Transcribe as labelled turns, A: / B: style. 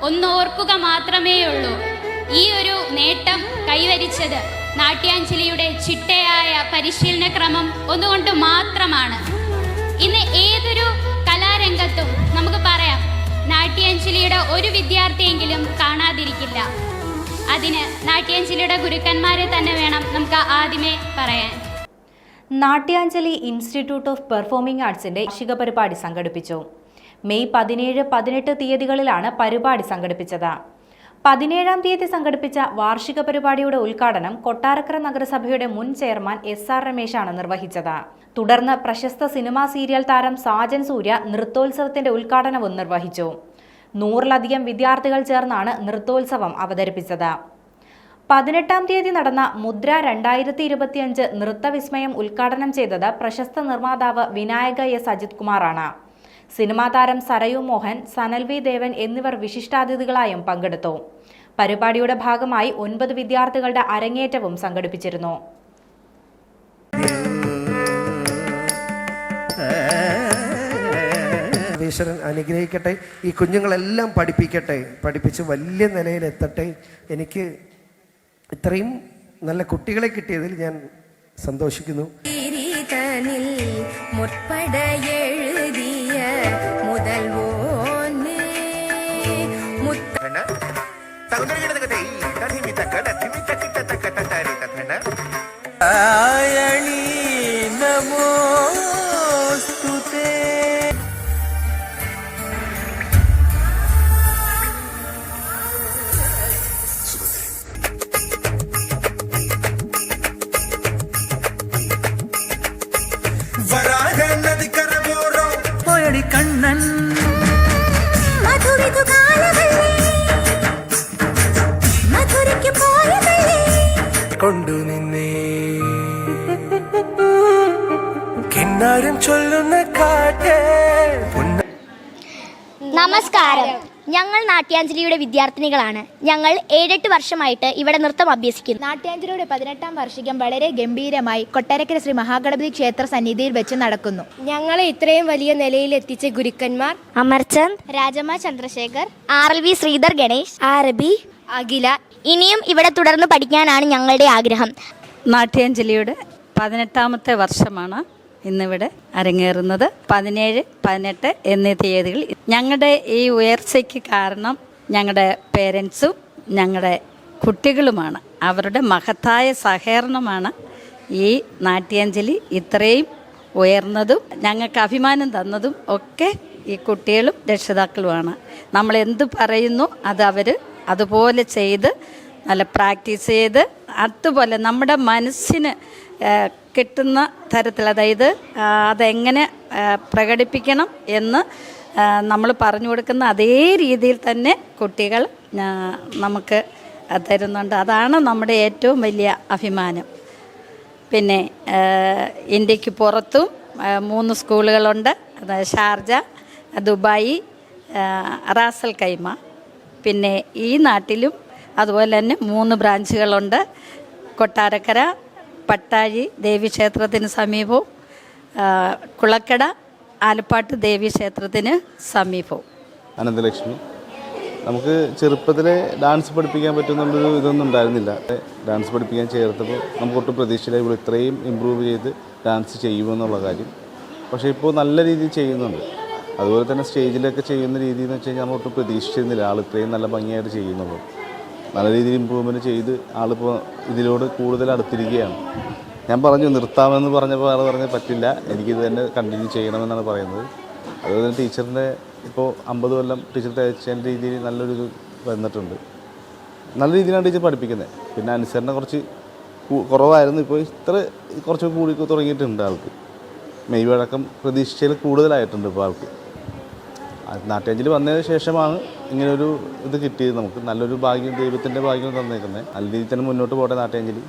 A: ഒന്നോർക്കുക മാത്രമേയുള്ളൂ. ഈ ഒരു നേട്ടം കൈവരിച്ചത് നാട്യാഞ്ജലിയുടെ ചിട്ടയായ പരിശീലന ക്രമം ഒന്നുകൊണ്ട് മാത്രമാണ്. ഇന്ന് ഏതൊരു കലാരംഗത്തും നമുക്ക് പറയാം, നാട്യാഞ്ജലിയുടെ ഒരു വിദ്യാർത്ഥിയെങ്കിലും കാണാതിരിക്കില്ല. അതിന് നാട്യാഞ്ജലിയുടെ ഗുരുക്കന്മാരെ തന്നെ വേണം നമുക്ക് ആദ്യമേ പറയാൻ.
B: നാട്യാഞ്ജലി ഇൻസ്റ്റിറ്റ്യൂട്ട് ഓഫ് പെർഫോമിംഗ് ആർട്സിന്റെ വാർഷിക പരിപാടി സംഘടിപ്പിച്ചു. മെയ് 17, 18 തീയതികളിലാണ് പരിപാടി സംഘടിപ്പിച്ചത്. 17-ാം തീയതി സംഘടിപ്പിച്ച വാർഷിക പരിപാടിയുടെ ഉദ്ഘാടനം കൊട്ടാരക്കര നഗരസഭയുടെ മുൻ ചെയർമാൻ SR രമേശാണ് നിർവഹിച്ചത്. തുടർന്ന് പ്രശസ്ത സിനിമാ സീരിയൽ താരം സാജൻ സൂര്യ നൃത്തോത്സവത്തിന്റെ ഉദ്ഘാടനവും നിർവഹിച്ചു. 100-ലധികം വിദ്യാർത്ഥികൾ ചേർന്നാണ് നൃത്തോത്സവം അവതരിപ്പിച്ചത്. 18-ാം തീയതി നടന്ന മുദ്ര 2025 നൃത്തവിസ്മയം ഉദ്ഘാടനം ചെയ്തത് പ്രശസ്ത നിർമ്മാതാവ് വിനായക S അജിത് കുമാറാണ്. സിനിമാ താരം സരയു മോഹൻ, സനൽവി ദേവൻ എന്നിവർ വിശിഷ്ടാതിഥികളായും പങ്കെടുത്തു. പരിപാടിയുടെ ഭാഗമായി 9 വിദ്യാർത്ഥികളുടെ അരങ്ങേറ്റവും സംഘടിപ്പിച്ചിരുന്നു.
C: ഈശ്വരൻ അനുഗ്രഹിക്കട്ടെ. ഈ കുഞ്ഞുങ്ങളെല്ലാം പഠിപ്പിച്ച് വലിയ നിലയിലെത്തട്ടെ. എനിക്ക് ഇത്രയും നല്ല കുട്ടികളെ കിട്ടിയതിൽ ഞാൻ സന്തോഷിക്കുന്നു.
D: കണ്ണൻ കൊണ്ടു നിന്നെ കിന്നാരം ചൊല്ലുന്ന കാറ്റേ.
E: നമസ്കാരം, ഞങ്ങൾ നാട്യാഞ്ജലിയുടെ വിദ്യാർത്ഥിനികളാണ്. ഞങ്ങൾ 7-8 വർഷമായിട്ട് ഇവിടെ നൃത്തം അഭ്യസിക്കുന്നു.
F: നാട്യാഞ്ജലിയുടെ 18-ാം വാർഷികം വളരെ ഗംഭീരമായി കൊട്ടാരക്കര ശ്രീ മഹാഗണപതി ക്ഷേത്ര സന്നിധിയിൽ വെച്ച് നടക്കുന്നു.
G: ഞങ്ങളെ ഇത്രയും വലിയ നിലയിൽ എത്തിച്ച ഗുരുക്കന്മാർ
E: അമർചന്ദ്, രാജമ്മ ചന്ദ്രശേഖർ, RLV ശ്രീധർ ഗണേഷ്,
G: ആരബി, അഖില.
E: ഇനിയും ഇവിടെ തുടർന്ന് പഠിക്കാനാണ് ഞങ്ങളുടെ ആഗ്രഹം.
H: നാട്യാഞ്ജലിയുടെ 18-ാമത്തെ വർഷമാണ് ഇന്നിവിടെ അരങ്ങേറുന്നത്. 17, 18 എന്നീ തീയതികൾ. ഞങ്ങളുടെ ഈ ഉയർച്ചയ്ക്ക് കാരണം ഞങ്ങളുടെ പേരൻസും ഞങ്ങളുടെ കുട്ടികളുമാണ്. അവരുടെ മഹത്തായ സഹകരണമാണ് ഈ നാട്യാഞ്ജലി ഇത്രയും ഉയർന്നതും ഞങ്ങൾക്ക് അഭിമാനം തന്നതും ഒക്കെ ഈ കുട്ടികളും രക്ഷിതാക്കളുമാണ്. നമ്മൾ എന്ത് പറയുന്നു അത് അവർ അതുപോലെ ചെയ്ത് നല്ല പ്രാക്ടീസ് ചെയ്ത് അതുപോലെ നമ്മുടെ മനസ്സിന് കിട്ടുന്ന തരത്തിൽ, അതായത് അതെങ്ങനെ പ്രകടിപ്പിക്കണം എന്ന് നമ്മൾ പറഞ്ഞു കൊടുക്കുന്ന അതേ രീതിയിൽ തന്നെ കുട്ടികൾ നമുക്ക് തരുന്നുണ്ട്. അതാണ് നമ്മുടെ ഏറ്റവും വലിയ അഭിമാനം. പിന്നെ ഇന്ത്യക്ക് പുറത്തും 3 സ്കൂളുകളുണ്ട്. Sharjah, Dubai, Ras al Khaimah. പിന്നെ ഈ നാട്ടിലും അതുപോലെ തന്നെ 3 ബ്രാഞ്ചുകളുണ്ട്. കൊട്ടാരക്കര പട്ടാഴി ദേവീക്ഷേത്രത്തിന് സമീപവും കുളക്കട ആലപ്പാട്ട് ദേവീക്ഷേത്രത്തിന് സമീപവും.
I: അനന്തലക്ഷ്മി. നമുക്ക് ചെറുപ്പത്തിലെ ഡാൻസ് പഠിപ്പിക്കാൻ പറ്റുന്നുള്ളൊരു ഇതൊന്നും ഉണ്ടായിരുന്നില്ല. ഡാൻസ് പഠിപ്പിക്കാൻ ചേർത്തപ്പോൾ നമുക്ക് ഒട്ടും പ്രതീക്ഷയില്ല ഇവിടെ ഇത്രയും ഇമ്പ്രൂവ് ചെയ്ത് ഡാൻസ് ചെയ്യുമെന്നുള്ള കാര്യം. പക്ഷേ ഇപ്പോൾ നല്ല രീതിയിൽ ചെയ്യുന്നുണ്ട്. അതുപോലെ തന്നെ സ്റ്റേജിലൊക്കെ ചെയ്യുന്ന രീതി എന്ന് വെച്ച് കഴിഞ്ഞാൽ നമ്മൾ ഒട്ടും പ്രതീക്ഷിച്ചിരുന്നില്ല ആൾ ഇത്രയും നല്ല ഭംഗിയായിട്ട് ചെയ്യുന്നുള്ളൂ. നല്ല രീതിയിൽ ഇമ്പ്രൂവ്മെൻറ്റ് ചെയ്ത് ആളിപ്പോൾ ഇതിലോട് കൂടുതൽ അടുത്തിരിക്കുകയാണ്. ഞാൻ പറഞ്ഞു നിർത്താമെന്ന് പറഞ്ഞപ്പോൾ ആൾ പറഞ്ഞ് പറ്റില്ല, എനിക്കിത് തന്നെ കണ്ടിന്യൂ ചെയ്യണമെന്നാണ് പറയുന്നത്. അതുപോലെ തന്നെ ടീച്ചറിൻ്റെ ഇപ്പോൾ 50 കൊല്ലം ടീച്ചർ തയ്ച്ചതിൻ്റെ രീതിയിൽ നല്ലൊരു ഇത് വന്നിട്ടുണ്ട്. നല്ല രീതിയിലാണ് ടീച്ചർ പഠിപ്പിക്കുന്നത്. പിന്നെ അനുസരണ കുറച്ച് കുറവായിരുന്നു, ഇപ്പോൾ കുറച്ച് കൂടി തുടങ്ങിയിട്ടുണ്ട് ആൾക്ക്. മെയ് വഴക്കം പ്രതീക്ഷിച്ചതിൽ കൂടുതലായിട്ടുണ്ട് ഇപ്പോൾ ആൾക്ക്. നാട്യാഞ്ജലി വന്നതിന് ശേഷമാണ് ഇങ്ങനൊരു ഇത് കിട്ടിയത്. നമുക്ക് നല്ലൊരു ഭാഗ്യം, ദൈവത്തിൻ്റെ ഭാഗ്യം തന്നേക്കുന്നത്. നല്ല രീതിയിൽ തന്നെ മുന്നോട്ട് പോട്ടെ നാട്യാഞ്ജലി.